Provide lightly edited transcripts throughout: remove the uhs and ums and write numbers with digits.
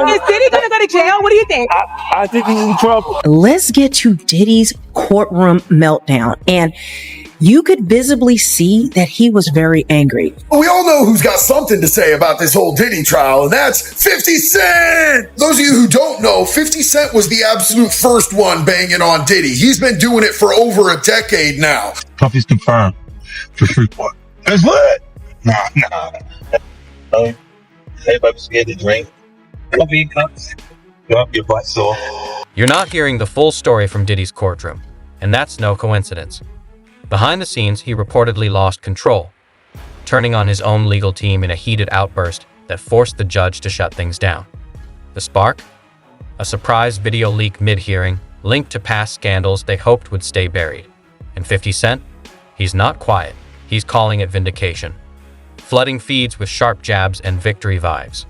Is Diddy gonna go to jail? What do you think? I think he's in trouble. Let's get to Diddy's courtroom meltdown. And you could visibly see that he was very angry. We all know who's got something to say about this whole Diddy trial, and that's 50 Cent! Those of you who don't know, 50 Cent was the absolute first one banging on Diddy. He's been doing it for over a decade now. Puffy's confirmed for Freeport. That's what? Nah. Everybody was scared to drink. Coffee cups. Your butt sore. You're not hearing the full story from Diddy's courtroom, and that's no coincidence. Behind the scenes, he reportedly lost control, turning on his own legal team in a heated outburst that forced the judge to shut things down. The spark? A surprise video leak mid-hearing linked to past scandals they hoped would stay buried. And 50 Cent? He's not quiet. He's calling it vindication, flooding feeds with sharp jabs and victory vibes.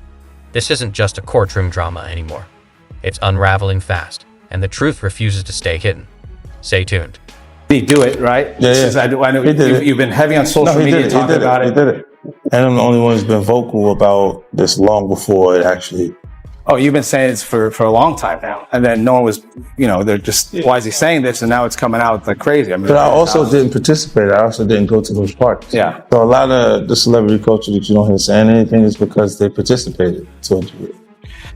This isn't just a courtroom drama anymore. It's unraveling fast, and the truth refuses to stay hidden. Stay tuned. He do it, right? Yeah. I know you've been heavy on social media talking about it. He did it. And I'm the only one who's been vocal about this long before it actually. Oh, you've been saying this for a long time now. And then no one was, they're just, why is he saying this? And now it's coming out like crazy. But I also didn't participate. I also didn't go to those parties. Yeah. So a lot of the celebrity culture that you don't hear saying anything is because they participated to a degree.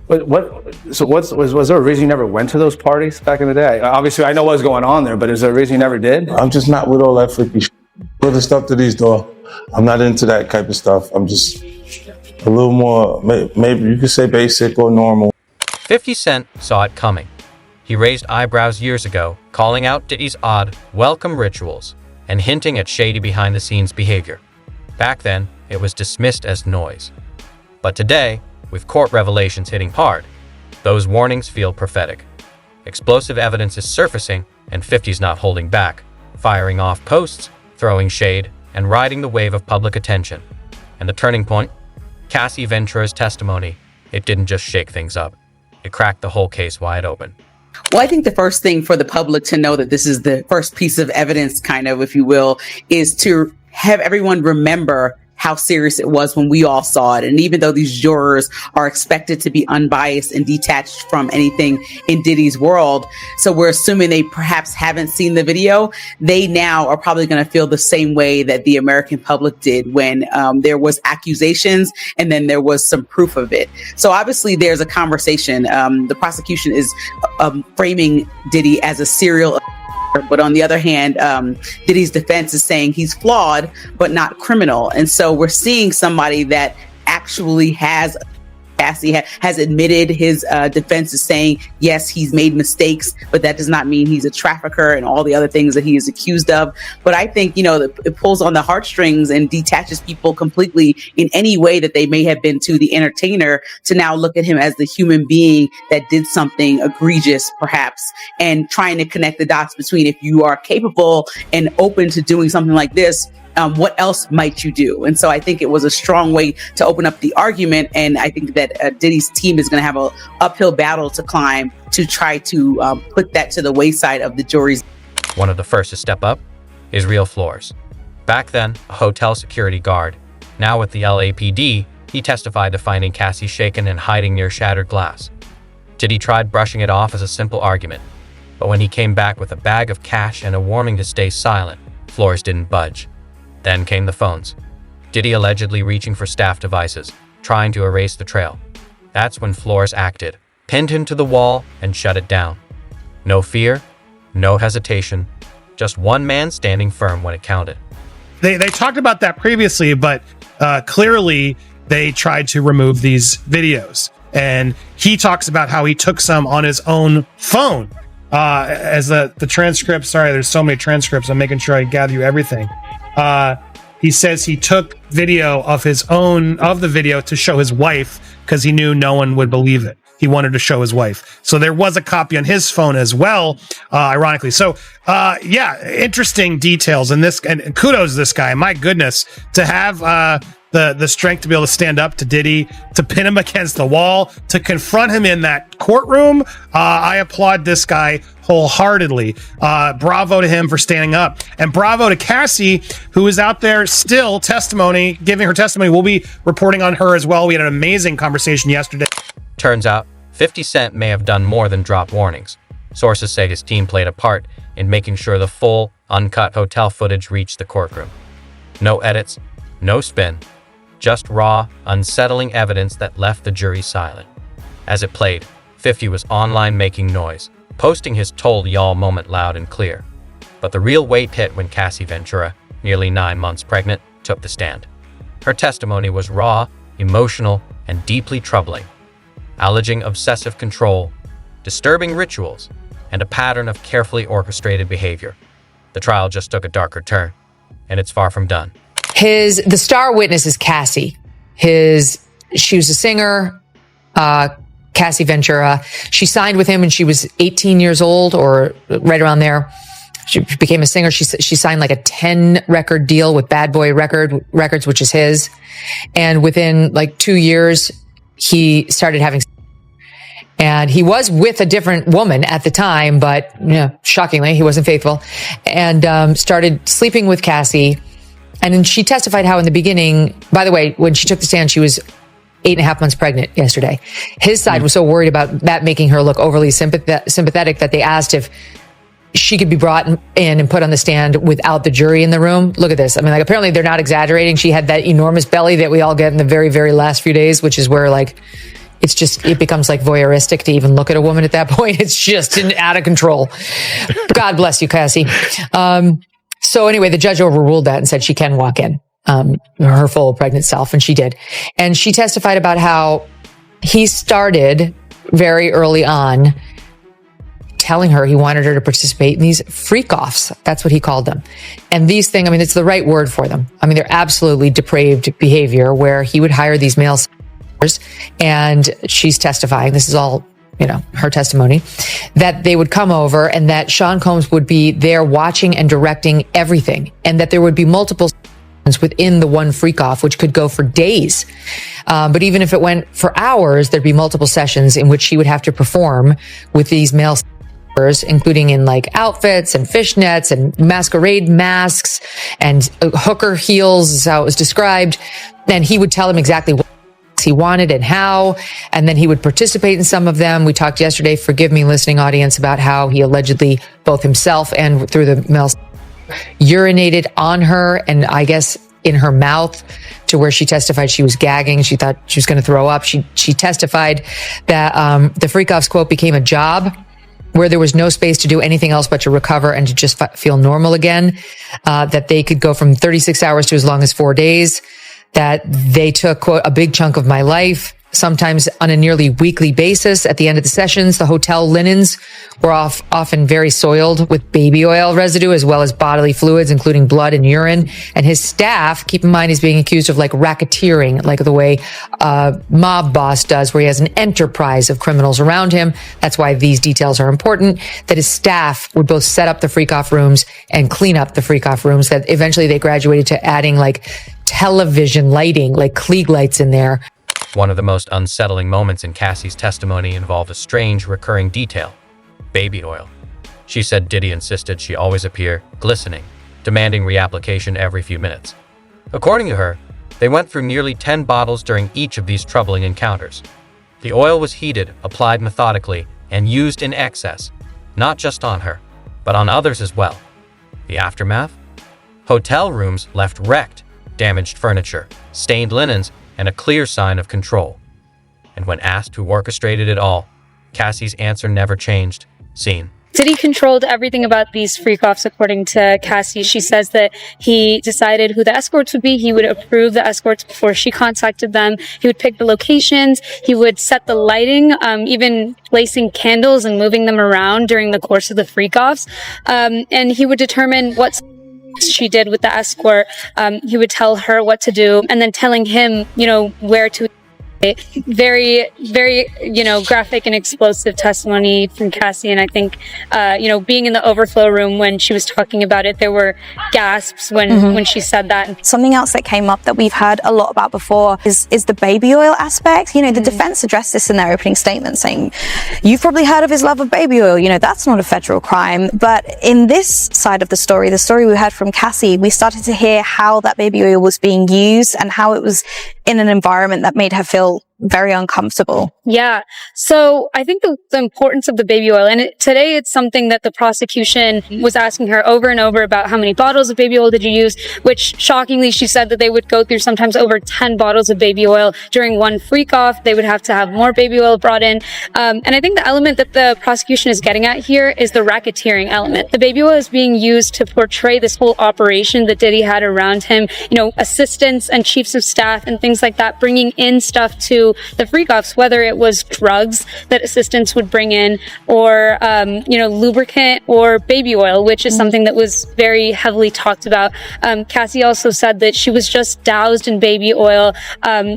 But was there a reason you never went to those parties back in the day? Obviously, I know what was going on there, but is there a reason you never did? I'm just not with all that freaky shit. Put the stuff to these door. I'm not into that type of stuff. I'm just a little more, maybe you could say basic or normal. 50 Cent saw it coming. He raised eyebrows years ago, calling out Diddy's odd, welcome rituals and hinting at shady behind-the-scenes behavior. Back then, it was dismissed as noise. But today, with court revelations hitting hard, those warnings feel prophetic. Explosive evidence is surfacing, and 50's not holding back, firing off posts, throwing shade, and riding the wave of public attention. And the turning point? Cassie Ventura's testimony. It didn't just shake things up. It cracked the whole case wide open. Well, I think the first thing for the public to know that this is the first piece of evidence, kind of, if you will, is to have everyone remember how serious it was when we all saw it. And even though these jurors are expected to be unbiased and detached from anything in Diddy's world, so we're assuming they perhaps haven't seen the video, they now are probably going to feel the same way that the American public did when there was accusations and then there was some proof of it. So obviously there's a conversation. The prosecution is framing Diddy as a serial offender. But on the other hand, Diddy's defense is saying he's flawed, but not criminal. And so we're seeing somebody that actually has admitted his defense is saying, yes, he's made mistakes, but that does not mean he's a trafficker and all the other things that he is accused of. But I think, it pulls on the heartstrings and detaches people completely in any way that they may have been to the entertainer to now look at him as the human being that did something egregious, perhaps, and trying to connect the dots between if you are capable and open to doing something like this, what else might you do? And so I think it was a strong way to open up the argument. And I think that Diddy's team is going to have an uphill battle to climb to try to put that to the wayside of the jury's. One of the first to step up is Real Flores. Back then, a hotel security guard. Now with the LAPD, he testified to finding Cassie shaken and hiding near shattered glass. Diddy tried brushing it off as a simple argument. But when he came back with a bag of cash and a warning to stay silent, Flores didn't budge. Then came the phones. Diddy allegedly reaching for staff devices, trying to erase the trail. That's when Flores acted, pinned him to the wall, and shut it down. No fear, no hesitation, just one man standing firm when it counted. They talked about that previously, but clearly they tried to remove these videos. And he talks about how he took some on his own phone. As the transcript, sorry, there's so many transcripts, I'm making sure I gather you everything. He says he took video of the video to show his wife because he knew no one would believe it. He wanted to show his wife. So there was a copy on his phone as well, ironically. So, interesting details in this, and kudos to this guy. My goodness, to have the strength to be able to stand up to Diddy, to pin him against the wall, to confront him in that courtroom. I applaud this guy wholeheartedly. Bravo to him for standing up, and bravo to Cassie, who is out there still giving her testimony. We'll be reporting on her as well. We had an amazing conversation yesterday. Turns out, 50 Cent may have done more than drop warnings. Sources say his team played a part in making sure the full, uncut hotel footage reached the courtroom. No edits, no spin, just raw, unsettling evidence that left the jury silent. As it played, 50 was online making noise, posting his "told y'all" moment loud and clear. But the real weight hit when Cassie Ventura, nearly 9 months pregnant, took the stand. Her testimony was raw, emotional, and deeply troubling, alleging obsessive control, disturbing rituals, and a pattern of carefully orchestrated behavior. The trial just took a darker turn, and it's far from done. The star witness is Cassie. She was a singer, Cassie Ventura. She signed with him when she was 18 years old, or right around there. She became a singer. She signed like a 10-record deal with Bad Boy Records, which is his. And within like 2 years, he started having, and he was with a different woman at the time, but shockingly, he wasn't faithful, and started sleeping with Cassie. And then she testified how in the beginning, by the way, when she took the stand, she was 8.5 months pregnant yesterday. His side was so worried about that making her look overly sympathetic that they asked if she could be brought in and put on the stand without the jury in the room. Look at this. I mean, like, apparently they're not exaggerating. She had that enormous belly that we all get in the very, very last few days, which is where like, it becomes like voyeuristic to even look at a woman at that point. It's just out of control. God bless you, Cassie. So anyway, the judge overruled that and said she can walk in, her full pregnant self. And she did. And she testified about how he started very early on telling her he wanted her to participate in these freak-offs. That's what he called them. And these things, I mean, it's the right word for them. I mean, they're absolutely depraved behavior where he would hire these male stars, and she's testifying, this is all, her testimony, that they would come over and that Sean Combs would be there watching and directing everything, and that there would be multiple within the one freak-off, which could go for days. But even if it went for hours, there'd be multiple sessions in which she would have to perform with these male stars, including in like outfits and fishnets and masquerade masks and hooker heels, is how it was described. Then he would tell him exactly what he wanted and how, and then he would participate in some of them. We talked yesterday, forgive me, listening audience, about how he allegedly, both himself and through the male, urinated on her and I guess in her mouth, to where she testified she was gagging. She thought she was going to throw up. She testified that the freak-offs, quote, became a job where there was no space to do anything else but to recover and to just feel normal again, that they could go from 36 hours to as long as 4 days, that they took, quote, a big chunk of my life, sometimes on a nearly weekly basis. At the end of the sessions, the hotel linens were often very soiled with baby oil residue, as well as bodily fluids, including blood and urine. And his staff, keep in mind, he's being accused of like racketeering, like the way a mob boss does, where he has an enterprise of criminals around him. That's why these details are important, that his staff would both set up the freak-off rooms and clean up the freak-off rooms, that eventually they graduated to adding like television lighting, like Klieg lights in there. One of the most unsettling moments in Cassie's testimony involved a strange, recurring detail: baby oil. She said Diddy insisted she always appear glistening, demanding reapplication every few minutes. According to her, they went through nearly 10 bottles during each of these troubling encounters. The oil was heated, applied methodically, and used in excess, not just on her, but on others as well. The aftermath? Hotel rooms left wrecked, damaged furniture, stained linens, and a clear sign of control. And when asked who orchestrated it all, Cassie's answer never changed: seen. Diddy controlled everything about these freak-offs, according to Cassie. She says that he decided who the escorts would be. He would approve the escorts before she contacted them. He would pick the locations. He would set the lighting, even placing candles and moving them around during the course of the freak-offs. And he would determine what she did with the escort. He would tell her what to do, and then telling him, where to. Very, very, graphic and explosive testimony from Cassie. And I think, being in the overflow room when she was talking about it, there were gasps when she said that. Something else that came up that we've heard a lot about before is the baby oil aspect. The defense addressed this in their opening statement, saying, you've probably heard of his love of baby oil. That's not a federal crime. But in this side of the story we heard from Cassie, we started to hear how that baby oil was being used and how it was in an environment that made her feel very uncomfortable. Yeah. So I think the importance of the baby oil, and today it's something that the prosecution was asking her over and over about how many bottles of baby oil did you use, which shockingly she said that they would go through sometimes over 10 bottles of baby oil during one freak off. They would have to have more baby oil brought in. And I think the element that the prosecution is getting at here is the racketeering element. The baby oil is being used to portray this whole operation that Diddy had around him, assistants and chiefs of staff and things like that, bringing in stuff to the freak-offs, whether it was drugs that assistants would bring in or, lubricant or baby oil, which is something that was very heavily talked about. Cassie also said that she was just doused in baby oil.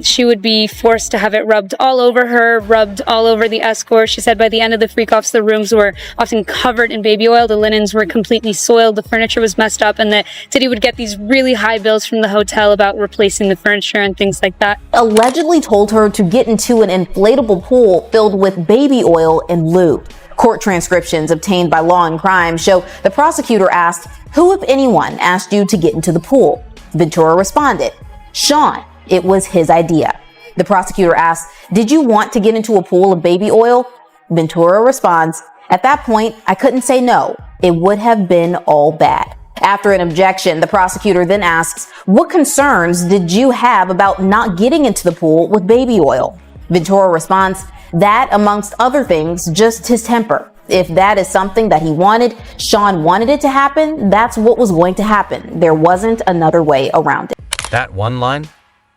She would be forced to have it rubbed all over her, rubbed all over the escort. She said by the end of the freak-offs, the rooms were often covered in baby oil. The linens were completely soiled. The furniture was messed up, and that Diddy would get these really high bills from the hotel about replacing the furniture and things like that. Allegedly told her to get into an inflatable pool filled with baby oil and lube. Court transcriptions obtained by Law and Crime show the prosecutor asked, "Who, if anyone, asked you to get into the pool?" Ventura responded, "Sean, it was his idea." The prosecutor asked, "Did you want to get into a pool of baby oil?" Ventura responds, "At that point, I couldn't say no. It would have been all bad." After an objection, the prosecutor then asks, "What concerns did you have about not getting into the pool with baby oil?" Ventura responds, "That, amongst other things, just his temper. If that is something that he wanted, Sean wanted it to happen, that's what was going to happen. There wasn't another way around it." That one line,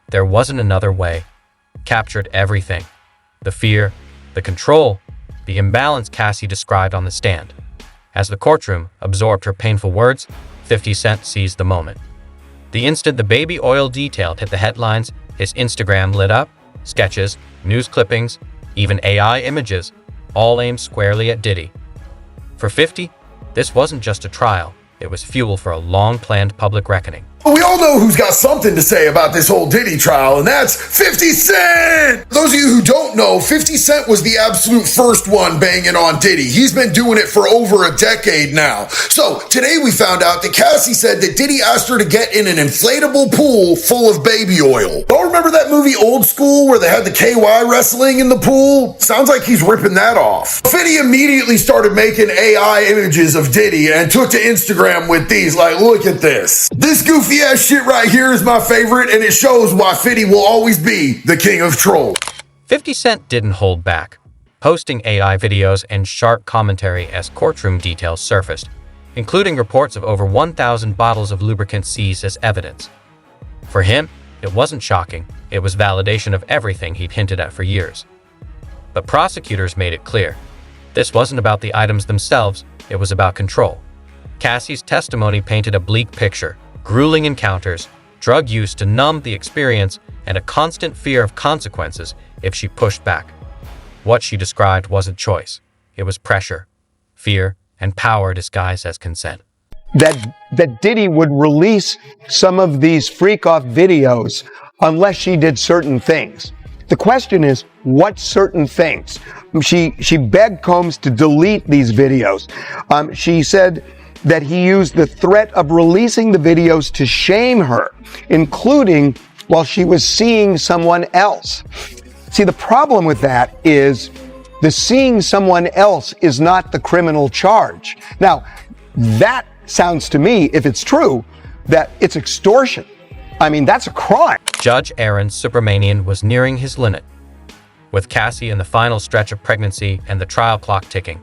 "there wasn't another way," captured everything. The fear, the control, the imbalance Cassie described on the stand. As the courtroom absorbed her painful words, 50 Cent seized the moment. The instant the baby oil detail hit the headlines, his Instagram lit up, sketches, news clippings, even AI images, all aimed squarely at Diddy. For 50, this wasn't just a trial, it was fuel for a long-planned public reckoning. We all know who's got something to say about this whole Diddy trial, and that's 50 Cent! Those of you who don't know, 50 Cent was the absolute first one banging on Diddy. He's been doing it for over a decade now. So today we found out that Cassie said that Diddy asked her to get in an inflatable pool full of baby oil. Y'all remember that movie Old School where they had the KY wrestling in the pool? Sounds like he's ripping that off. 50 immediately started making AI images of Diddy and took to Instagram with these, like, look at this. This goofy ass shit right here is my favorite, and it shows why 50 will always be the king of trolls. 50 Cent didn't hold back, posting AI videos and sharp commentary as courtroom details surfaced, including reports of over 1,000 bottles of lubricant seized as evidence. For him, it wasn't shocking, it was validation of everything he'd hinted at for years. But prosecutors made it clear, this wasn't about the items themselves, it was about control. Cassie's testimony painted a bleak picture: grueling encounters, drug use to numb the experience, and a constant fear of consequences if she pushed back. What she described wasn't choice. It was pressure, fear, and power disguised as consent. That Diddy would release some of these freak-off videos unless she did certain things. The question is, what certain things? She begged Combs to delete these videos. She said that he used the threat of releasing the videos to shame her, including while she was seeing someone else. See, the problem with that is the seeing someone else is not the criminal charge. Now, that sounds to me, if it's true, that it's extortion. I mean, that's a crime. Judge Aaron Supermanian was nearing his limit. With Cassie in the final stretch of pregnancy and the trial clock ticking,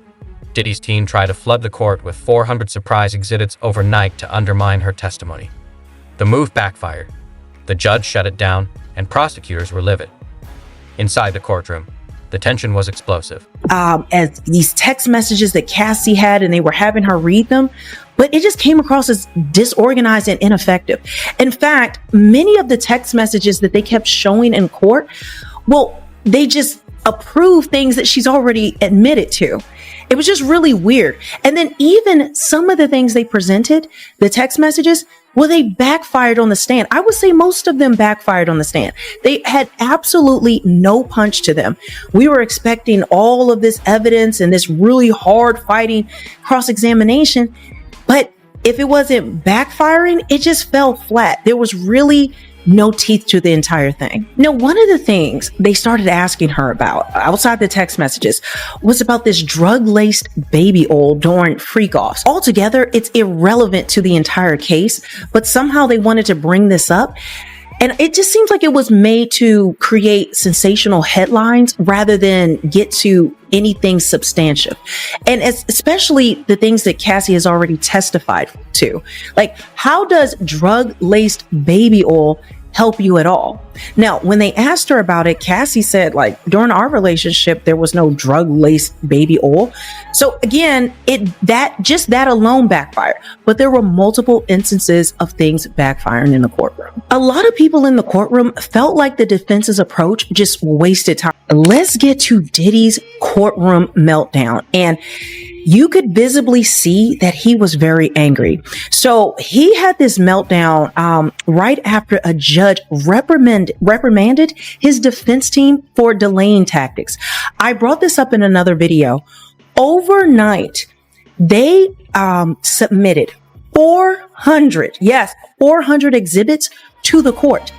Diddy's team tried to flood the court with 400 surprise exhibits overnight to undermine her testimony. The move backfired. The judge shut it down, and prosecutors were livid. Inside the courtroom, the tension was explosive. As these text messages that Cassie had, and they were having her read them, but it just came across as disorganized and ineffective. In fact, many of the text messages that they kept showing in court, well, they just approved things that she's already admitted to. It was just really weird. And then even some of the things they presented, the text messages, well, they backfired on the stand. I would say most of them backfired on the stand. They had absolutely no punch to them. We were expecting all of this evidence and this really hard fighting cross-examination. But if it wasn't backfiring, it just fell flat. There was really no teeth to the entire thing. Now, one of the things they started asking her about outside the text messages was about this drug-laced baby oil during freak-offs. Altogether, it's irrelevant to the entire case, but somehow they wanted to bring this up. And it just seems like it was made to create sensational headlines rather than get to anything substantive. And especially the things that Cassie has already testified to. Like, how does drug-laced baby oil help you at all? Now, when they asked her about it, Cassie said, like, during our relationship, there was no drug-laced baby oil. So again, that alone backfired. But there were multiple instances of things backfiring in the courtroom. A lot of people in the courtroom felt like the defense's approach just wasted time. Let's get to Diddy's courtroom meltdown. And you could visibly see that he was very angry. So he had this meltdown right after a judge reprimanded his defense team for delaying tactics. I brought this up in another video. Overnight, they submitted 400 exhibits to the court.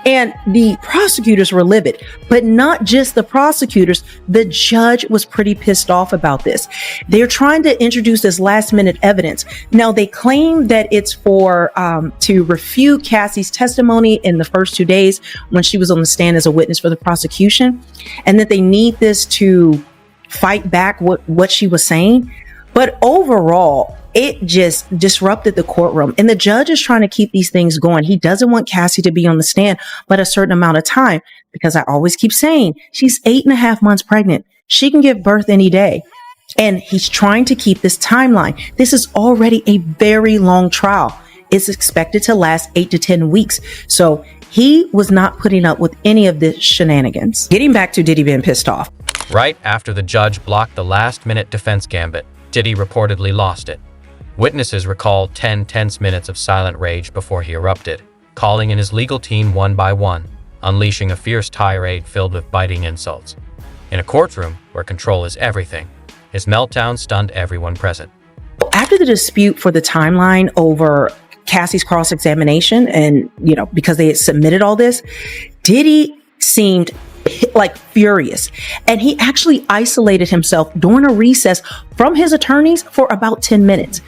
And the prosecutors were livid, but not just the prosecutors. The judge was pretty pissed off about this. They're trying to introduce this last minute evidence. Now, they claim that it's for to refute Cassie's testimony in the first 2 days when she was on the stand as a witness for the prosecution, and that they need this to fight back what she was saying. But overall, it just disrupted the courtroom. And the judge is trying to keep these things going. He doesn't want Cassie to be on the stand, but a certain amount of time, because I always keep saying she's 8.5 months pregnant. She can give birth any day. And he's trying to keep this timeline. This is already a very long trial. It's expected to last 8 to 10 weeks. So he was not putting up with any of this shenanigans. Getting back to Diddy being pissed off. Right after the judge blocked the last-minute defense gambit, Diddy reportedly lost it. Witnesses recall 10 tense minutes of silent rage before he erupted, calling in his legal team one by one, unleashing a fierce tirade filled with biting insults. In a courtroom where control is everything, his meltdown stunned everyone present. After the dispute for the timeline over Cassie's cross-examination, and, because they had submitted all this, Diddy seemed like furious. And he actually isolated himself during a recess from his attorneys for about 10 minutes.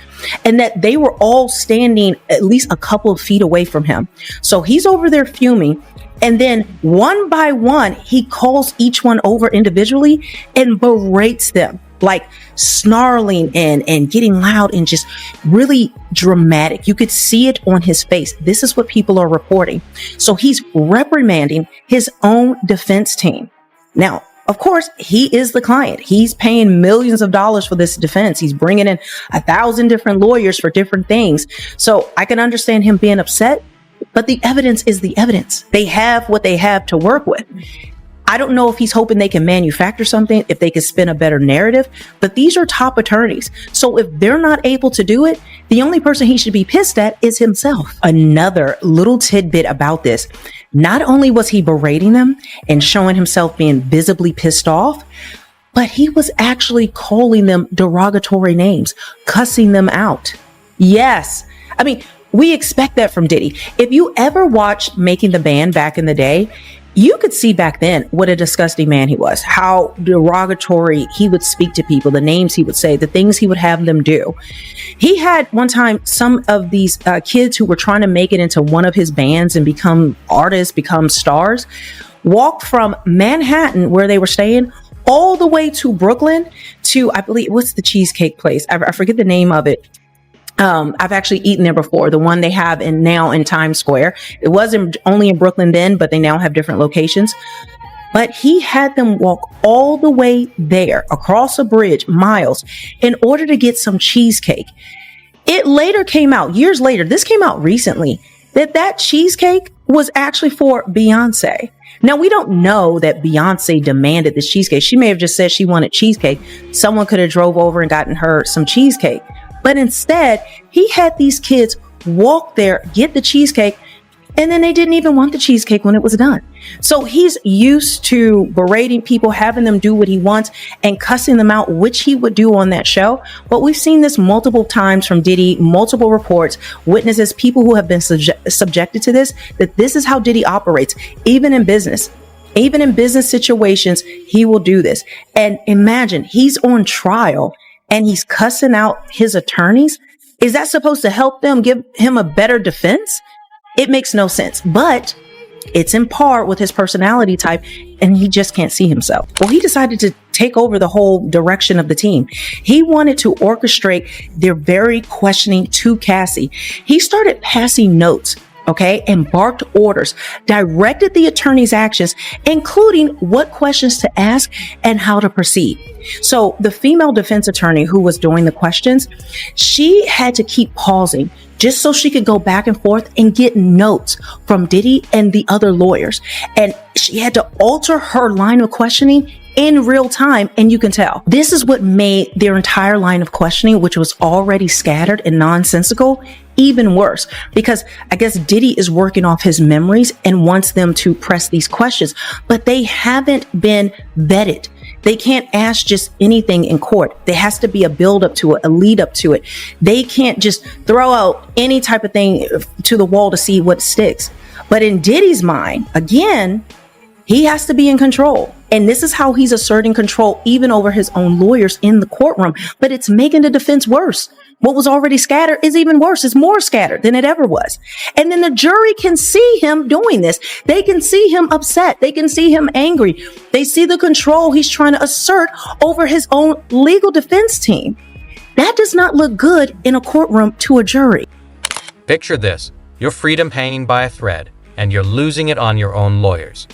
And that they were all standing at least a couple of feet away from him. So he's over there fuming. And then one by one, he calls each one over individually and berates them, like snarling and getting loud and just really dramatic. You could see it on his face. This is what people are reporting. So he's reprimanding his own defense team. Now, of course, he is the client. He's paying millions of dollars for this defense. He's bringing in 1,000 different lawyers for different things. So I can understand him being upset, but the evidence is the evidence. They have what they have to work with. I don't know if he's hoping they can manufacture something, if they can spin a better narrative, but these are top attorneys. So if they're not able to do it, the only person he should be pissed at is himself. Another little tidbit about this. Not only was he berating them and showing himself being visibly pissed off, but he was actually calling them derogatory names, cussing them out. Yes. I mean, we expect that from Diddy. If you ever watched Making the Band back in the day, you could see back then what a disgusting man he was, how derogatory he would speak to people, the names he would say, the things he would have them do. He had one time some of these kids who were trying to make it into one of his bands and become artists, become stars, walk from Manhattan, where they were staying, all the way to Brooklyn to, I believe, what's the cheesecake place? I forget the name of it. I've actually eaten there before, the one they have now in Times Square. It wasn't only in Brooklyn then, but they now have different locations. But he had them walk all the way there, across a bridge, miles, in order to get some cheesecake. It later came out, years later, this came out recently, that cheesecake was actually for Beyonce. Now, we don't know that Beyonce demanded this cheesecake. She may have just said she wanted cheesecake. Someone could have drove over and gotten her some cheesecake. But instead, he had these kids walk there, get the cheesecake, And then they didn't even want the cheesecake when it was done. So he's used to berating people, having them do what he wants and cussing them out, which he would do on that show. But we've seen this multiple times from Diddy, multiple reports, witnesses, people who have been subjected to this, that this is how Diddy operates, even in business. Even in business situations, he will do this. And imagine he's on trial and he's cussing out his attorneys. Is that supposed to help them, give him a better defense? It makes no sense, but it's in part with his personality type, and he just can't see himself. Well, he decided to take over the whole direction of the team. He wanted to orchestrate their very questioning to Cassie. He started passing notes, okay, and barked orders, directed the attorney's actions, including what questions to ask and how to proceed. So the female defense attorney who was doing the questions, she had to keep pausing just so she could go back and forth and get notes from Diddy and the other lawyers. And she had to alter her line of questioning in real time, and you can tell. This is what made their entire line of questioning, which was already scattered and nonsensical, even worse, because I guess Diddy is working off his memories and wants them to press these questions, but they haven't been vetted. They can't ask just anything in court. There has to be a build up to it, a lead up to it. They can't just throw out any type of thing to the wall to see what sticks. But in Diddy's mind, again, he has to be in control. And this is how he's asserting control even over his own lawyers in the courtroom. But it's making the defense worse. What was already scattered is even worse. It's more scattered than it ever was. And then the jury can see him doing this. They can see him upset. They can see him angry. They see the control he's trying to assert over his own legal defense team. That does not look good in a courtroom to a jury. Picture this. Your freedom hanging by a thread, and you're losing it on your own lawyers.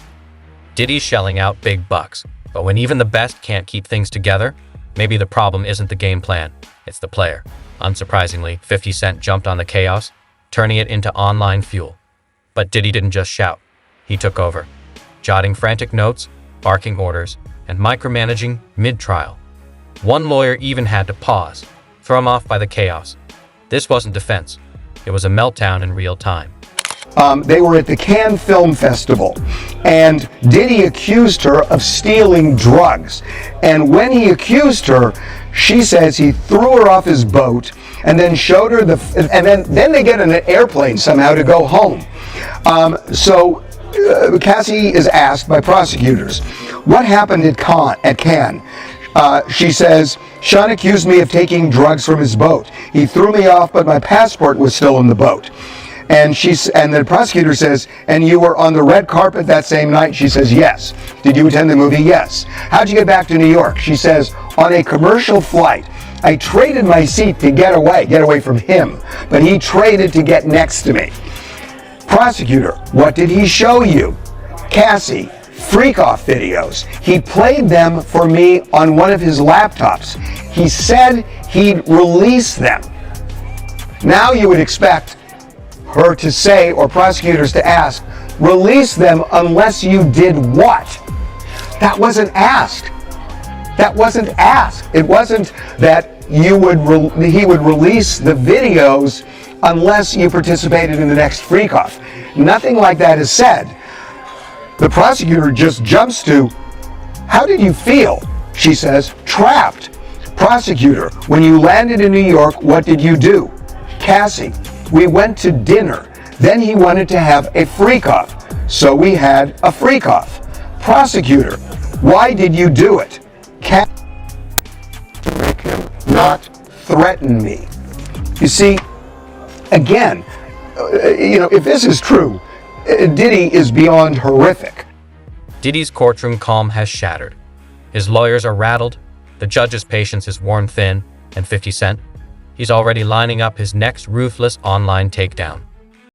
Diddy's shelling out big bucks, but when even the best can't keep things together, maybe the problem isn't the game plan, it's the player. Unsurprisingly, 50 Cent jumped on the chaos, turning it into online fuel. But Diddy didn't just shout. He took over, jotting frantic notes, barking orders, and micromanaging mid-trial. One lawyer even had to pause, thrown off by the chaos. This wasn't defense. It was a meltdown in real time. They were at the Cannes Film Festival, and Diddy accused her of stealing drugs. And when he accused her, she says he threw her off his boat and then showed her and then they get in an airplane somehow to go home. So Cassie is asked by prosecutors, what happened at Cannes? She says, Sean accused me of taking drugs from his boat. He threw me off, but my passport was still in the boat. And the prosecutor says, and you were on the red carpet that same night? She says, yes. Did you attend the movie? Yes. How'd you get back to New York? She says, on a commercial flight. I traded my seat to get away from him, but he traded to get next to me. Prosecutor, what did he show you? Cassie, freak-off videos. He played them for me on one of his laptops. He said he'd release them. Now you would expect her to say, or prosecutors to ask, release them unless you did what? That wasn't asked. That wasn't asked. It wasn't that he would release the videos unless you participated in the next freak-off. Nothing like that is said. The prosecutor just jumps to, how did you feel? She says, trapped. Prosecutor, when you landed in New York, what did you do? Cassie, we went to dinner. Then he wanted to have a freak-off. So we had a freak-off. Prosecutor, why did you do it? Cassie, to make him not threaten me. You see, again, if this is true, Diddy is beyond horrific. Diddy's courtroom calm has shattered. His lawyers are rattled, the judge's patience is worn thin, and 50 Cent, he's already lining up his next ruthless online takedown.